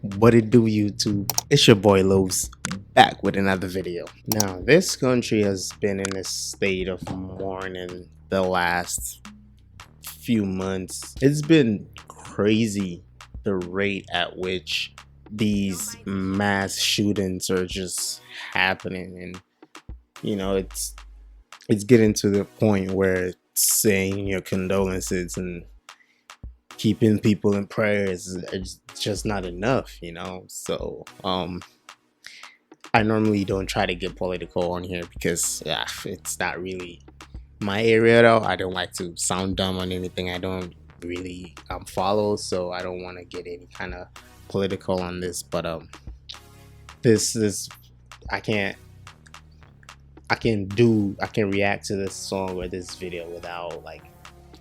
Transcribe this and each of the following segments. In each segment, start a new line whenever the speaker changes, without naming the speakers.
What it do, YouTube? It's your boy Los, back with another video. Now, this country has been in a state of mourning the last few months. It's been crazy the rate at which these mass shootings are just happening, and it's getting to the point where saying your condolences and keeping people in prayers is just not enough, so I normally don't try to get political on here because it's not really my area though. I don't like to sound dumb on anything I don't really follow, so I don't want to get any kind of political on this, but this I can't react to this song or this video without like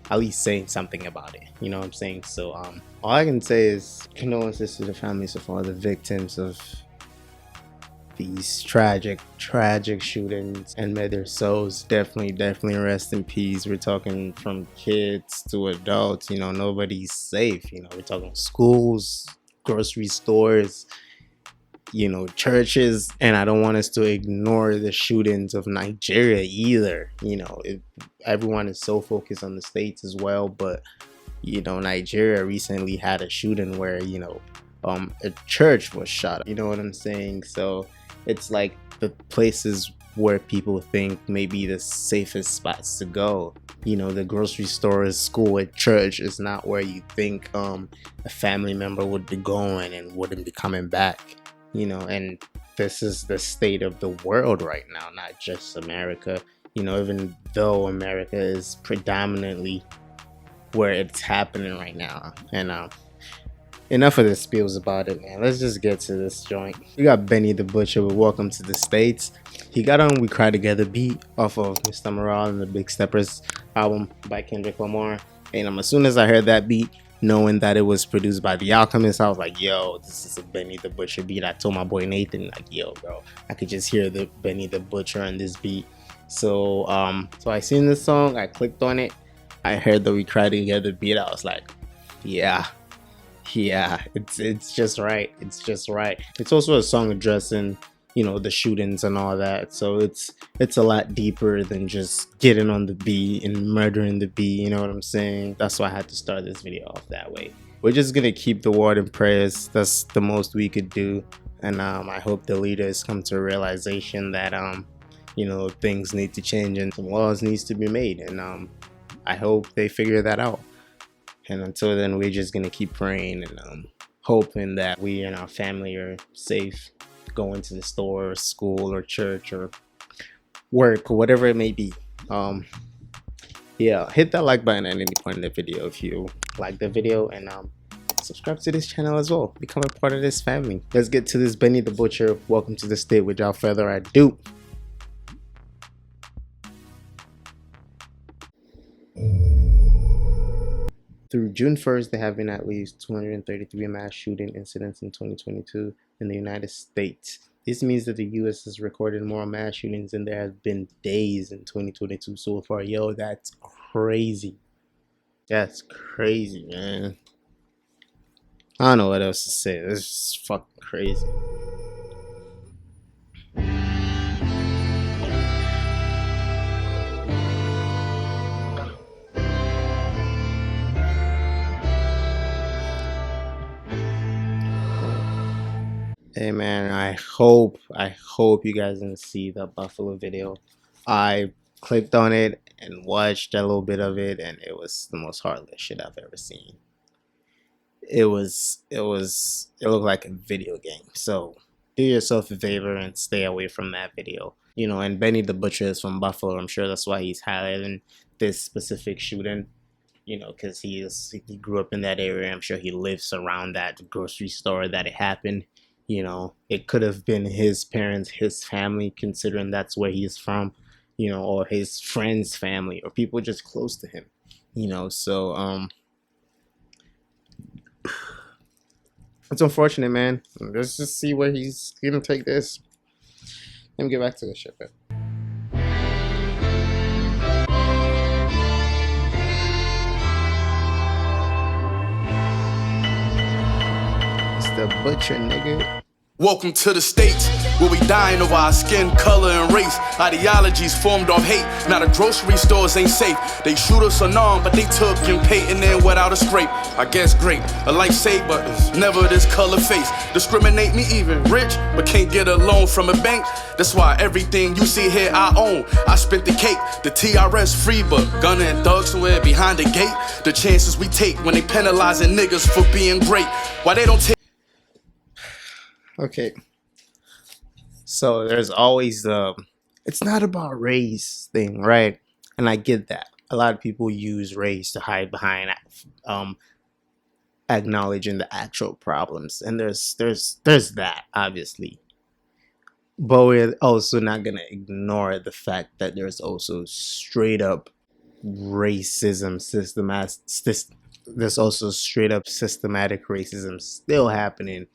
at least saying something about it, you know what I'm saying? So all I can say is condolences to the families of all the victims of these tragic shootings, and may their souls definitely rest in peace. We're talking from kids to adults, nobody's safe. We're talking schools, grocery stores, churches, and I don't want us to ignore the shootings of Nigeria either. Everyone is so focused on the States as well, but Nigeria recently had a shooting where a church was shot, you know what I'm saying? So it's like the places where people think may be the safest spots to go. The grocery stores, school, and church is not where you think a family member would be going and wouldn't be coming back. And this is the state of the world right now, not just America. Even though America is predominantly where it's happening right now. And enough of the spills about it, man. Let's just get to this joint. We got Benny the Butcher with Welcome to the States. He got on We Cry Together beat off of Mr. Morale and the Big Steppers album by Kendrick Lamar. And as soon as I heard that beat, knowing that it was produced by The Alchemist, I was like, yo, this is a Benny the Butcher beat. I told my boy Nathan, like, yo, bro, I could just hear the Benny the Butcher on this beat. So I seen this song, I clicked on it, I heard the We Cry Together beat, I was like, yeah, it's just right. It's also a song addressing the shootings and all that, so it's a lot deeper than just getting on the beat and murdering the beat, you know what I'm saying? That's why I had to start this video off that way. We're just gonna keep the world in prayers. That's the most we could do, and I hope the leaders come to a realization that things need to change and some laws needs to be made, and I hope they figure that out. And until then, we're just gonna keep praying and hoping that we and our family are safe going to the store or school or church or work or whatever it may be. Yeah, hit that like button at any point in the video if you like the video, and subscribe to this channel as well. Become a part of this family. Let's get to this Benny the Butcher, Welcome to the State, without further ado. Through June 1st, there have been at least 233 mass shooting incidents in 2022 in the United States. This means that the U.S. has recorded more mass shootings than there have been days in 2022 so far. Yo, that's crazy. That's crazy, man. I don't know what else to say. This is fucking crazy. Hey man, I hope you guys didn't see the Buffalo video. I clicked on it and watched a little bit of it, and it was the most heartless shit I've ever seen. It looked like a video game. So do yourself a favor and stay away from that video. And Benny the Butcher is from Buffalo. I'm sure that's why he's highlighting this specific shooting. Because he grew up in that area. I'm sure he lives around that grocery store that it happened. It could have been his parents, his family, considering that's where he's from, or his friend's family, or people just close to him, so it's unfortunate, man. Let's just see where he's gonna take this. Let me get back to the shit, man. the butcher, nigga.
Welcome to the States, where we dying over our skin, color, and race. Ideologies formed off hate. Now the grocery stores ain't safe. They shoot us unarmed, but they took and painting in without a scrape. I guess great, a lifesaver is never this color face. Discriminate me even rich, but can't get a loan from a bank. That's why everything you see here I own. I spent the cake, the TRS free, but gunning and thugs somewhere behind the gate. The chances we take when they penalizing niggas for being great. Why they don't take.
Okay, so there's always it's not about race thing, right? And I get that. A lot of people use race to hide behind acknowledging the actual problems, and there's that, obviously. But we're also not gonna ignore the fact that there's also straight up racism there's also straight up systematic racism still happening.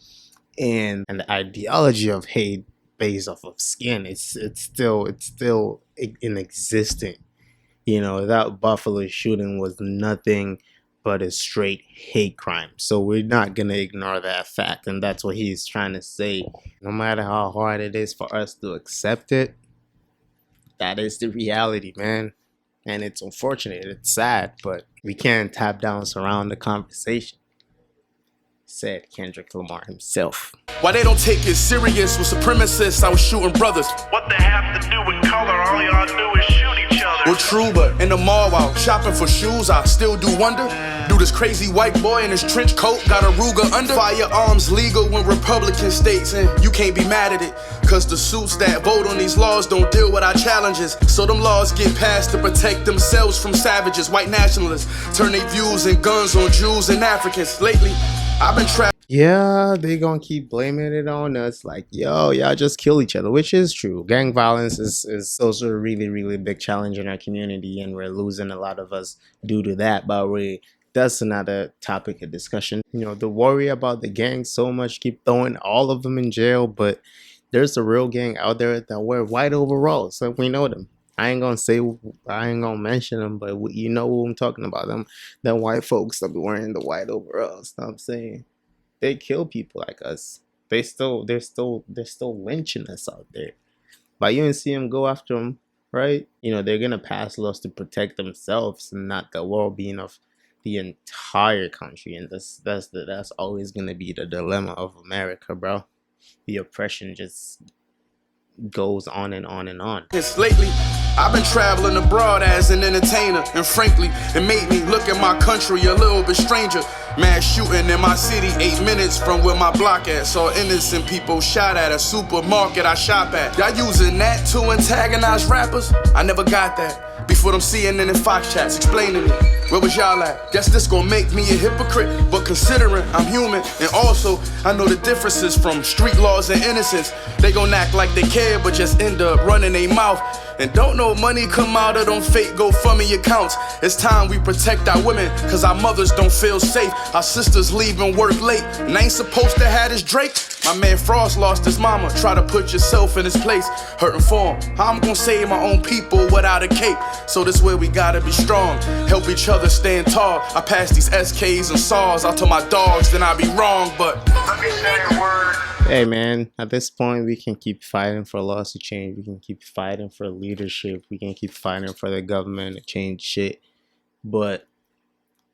And the ideology of hate based off of skin, it's still in existence. You know, that Buffalo shooting was nothing but a straight hate crime. So we're not gonna ignore that fact, and that's what he's trying to say. No matter how hard it is for us to accept it, that is the reality, man. And it's unfortunate, it's sad, but we can't tap down surround the conversation, said Kendrick Lamar himself.
Why they don't take it serious with supremacists? I was shooting brothers.
What they have to do with color? All y'all do is shoot each other.
Well, true, but in the mall while shopping for shoes, I still do wonder. Do this crazy white boy in his trench coat got a Ruger under? Firearms legal in Republican states, and you can't be mad at it, cause the suits that vote on these laws don't deal with our challenges. So them laws get passed to protect themselves from savages. White nationalists turn their views and guns on Jews and Africans. Lately, I've been trapped.
Yeah, they gonna keep blaming it on us, like, yo, y'all just kill each other, which is true. Gang violence is also a really big challenge in our community, and we're losing a lot of us due to that. But that's another topic of discussion. You know, the worry about the gangs so much, keep throwing all of them in jail, but there's a real gang out there that wear white overalls, so we know them. I ain't gonna mention them, but you know who I'm talking about. Them white folks that be wearing the white overalls. Know what I'm saying? They kill people like us. They're still lynching us out there. But you didn't see them go after them, right? You know, they're gonna pass laws to protect themselves and not the well-being of the entire country. And that's always gonna be the dilemma of America, bro. The oppression just goes on and on and on.
Lately, I've been traveling abroad as an entertainer, and frankly, it made me look at my country a little bit stranger. Mass shooting in my city, 8 minutes from where my block at. Saw innocent people shot at a supermarket I shop at. Y'all using that to antagonize rappers? I never got that. Before them CNN and Fox chats explaining it. Where was y'all at? Guess this gon' make me a hypocrite, but considering I'm human, and also I know the differences from street laws and innocence. They gon' act like they care, but just end up running their mouth. And don't know money come out of them fake GoFundMe accounts. It's time we protect our women, cause our mothers don't feel safe. Our sisters leaving work late, and I ain't supposed to have this Drake. My man Frost lost his mama, try to put yourself in his place. Hurting for him, how I'm gonna save my own people without a cape? So this way we gotta be strong, help each other stand tall. I pass these SKs and saws out to my dogs, then I be wrong, but
Let me say a word.
Hey man, at this point we can keep fighting for laws to change. We can keep fighting for leadership. We can keep fighting for the government to change shit. But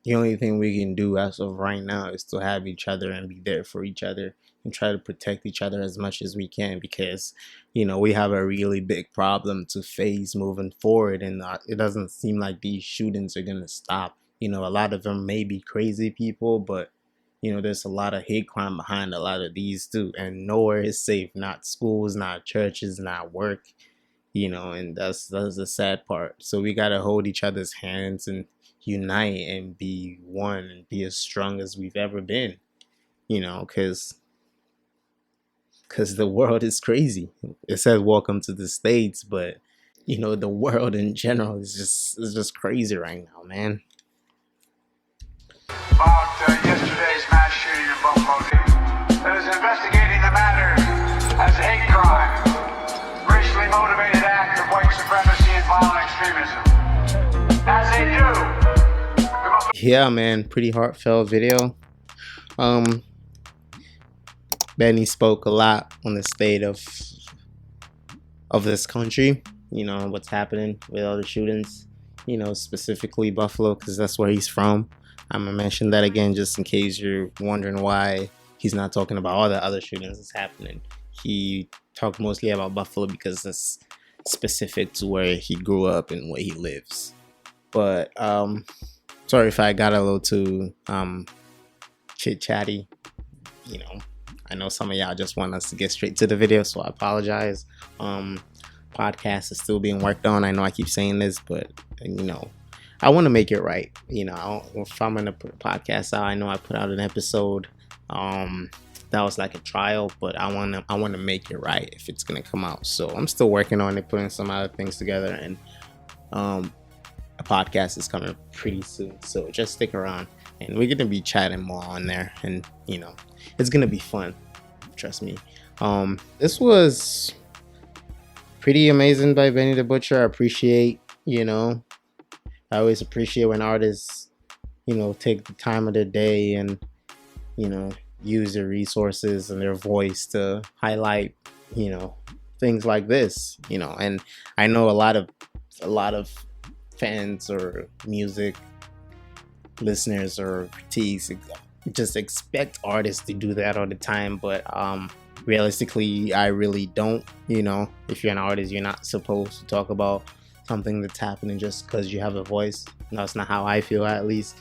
the only thing we can do as of right now is to have each other and be there for each other and try to protect each other as much as we can, because, you know, we have a really big problem to face moving forward, and it doesn't seem like these shootings are gonna stop. You know, a lot of them may be crazy people, but you know, there's a lot of hate crime behind a lot of these too, and nowhere is safe. Not schools, not churches, not work. You know, and that's the sad part. So we gotta hold each other's hands and unite and be one and be as strong as we've ever been. You know, because the world is crazy. It says welcome to the States, but you know, the world in general is just crazy right now, man.
About yesterday's mass shooting in Buffalo. That is investigating the matter as a hate crime, racially motivated act of white supremacy and violent extremism. As they do.
Yeah, man, pretty heartfelt video. Benny spoke a lot on the state of this country, what's happening with all the shootings, specifically Buffalo, because that's where he's from. I'm gonna mention that again just in case you're wondering why he's not talking about all the other shootings that's happening. He talked mostly about Buffalo because it's specific to where he grew up and where he lives. But sorry if I got a little too chit chatty. I know some of y'all just want us to get straight to the video, so I apologize. Podcast is still being worked on. I know I keep saying this, but I want to make it right. If I'm gonna put a podcast out, I know I put out an episode that was like a trial, but I want to make it right if it's gonna come out. So I'm still working on it, putting some other things together, and a podcast is coming pretty soon. So just stick around, and we're gonna be chatting more on there, and it's gonna be fun. Trust me. This was pretty amazing by Benny the Butcher. I appreciate, I always appreciate when artists, take the time of their day and, use their resources and their voice to highlight, things like this, and I know a lot of fans or music listeners or critiques just expect artists to do that all the time, but realistically I really don't. If you're an artist, you're not supposed to talk about something that's happening just because you have a voice. That's not how I feel, at least.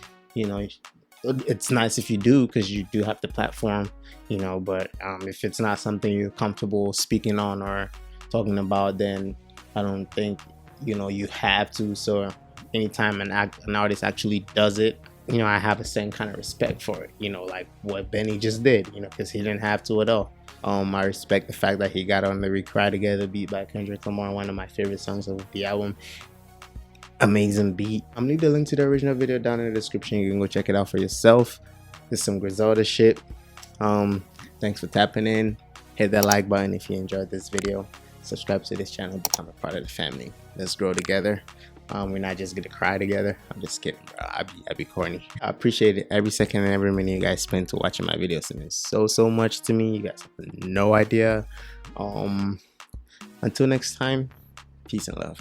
It's nice if you do, because you do have the platform, but if it's not something you're comfortable speaking on or talking about, then I don't think you have to. So anytime an artist actually does it, I have a certain kind of respect for it, like what Benny just did, because he didn't have to at all. I respect the fact that he got on the We Cry Together beat by Kendrick Lamar, one of my favorite songs of the album. Amazing beat. I'm gonna leave the link to the original video down in the description. You can go check it out for yourself. There's some Griselda shit. Thanks for tapping in. Hit that like button if you enjoyed this video. Subscribe to this channel, become a part of the family. Let's grow together. We're not just gonna cry together. I'm just kidding, bro. I'd be corny. I appreciate it every second and every minute you guys spend to watching my videos. It means so much to me. You guys have no idea. Until next time, peace and love.